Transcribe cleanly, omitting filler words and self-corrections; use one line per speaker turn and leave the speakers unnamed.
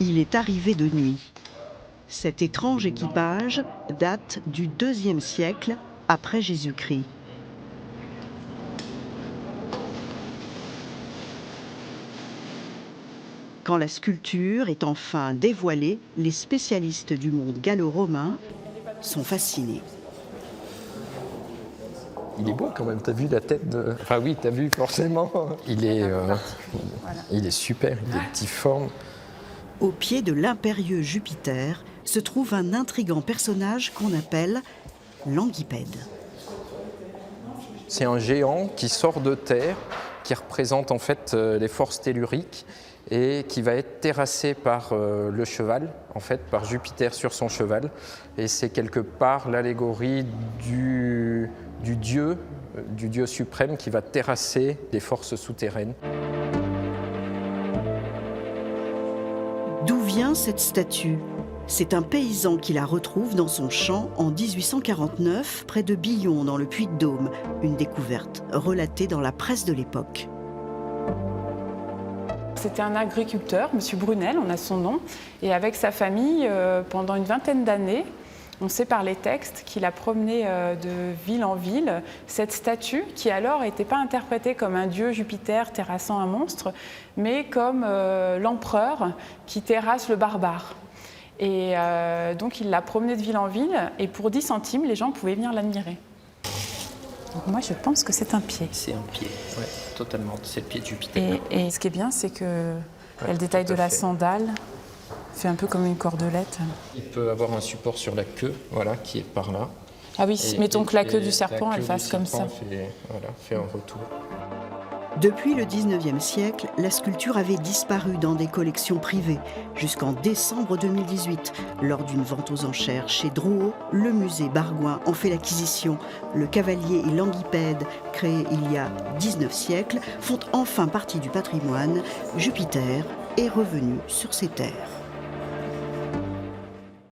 Il est arrivé de nuit. Cet étrange équipage date du IIe siècle après Jésus-Christ. Quand la sculpture est enfin dévoilée, les spécialistes du monde gallo-romain sont fascinés.
Il est beau quand même, t'as vu la tête de... Enfin oui, t'as vu forcément. Il est super, il est difforme.
Au pied de l'impérieux Jupiter se trouve un intrigant personnage qu'on appelle l'Anguipède.
C'est un géant qui sort de terre, qui représente en fait les forces telluriques et qui va être terrassé par le cheval, en fait, par Jupiter sur son cheval. Et c'est quelque part l'allégorie du dieu suprême qui va terrasser les forces souterraines.
D'où vient cette statue? C'est un paysan qui la retrouve dans son champ en 1849, près de Billon, dans le Puy-de-Dôme. Une découverte relatée dans la presse de l'époque.
C'était un agriculteur, M. Brunel, on a son nom, et avec sa famille, pendant une vingtaine d'années, on sait par les textes qu'il a promené de ville en ville cette statue qui alors n'était pas interprétée comme un dieu Jupiter terrassant un monstre, mais comme l'empereur qui terrasse le barbare. Et donc il l'a promenée de ville en ville et pour 10 centimes, les gens pouvaient venir l'admirer. Donc moi je pense que c'est un pied.
C'est un pied, ouais, totalement, c'est le pied de Jupiter.
Et ce qui est bien, c'est que le détail de la sandale fait un peu comme une cordelette.
Il peut avoir un support sur la queue, voilà, qui est par là.
Ah oui, mettons que la queue du serpent, elle fasse comme ça.
Fait un retour.
Depuis le 19e siècle, la sculpture avait disparu dans des collections privées, jusqu'en décembre 2018. Lors d'une vente aux enchères chez Drouot, le musée Bargoin en fait l'acquisition. Le cavalier et l'Anguipède, créés il y a 19 siècles, font enfin partie du patrimoine. Jupiter est revenu sur ses terres.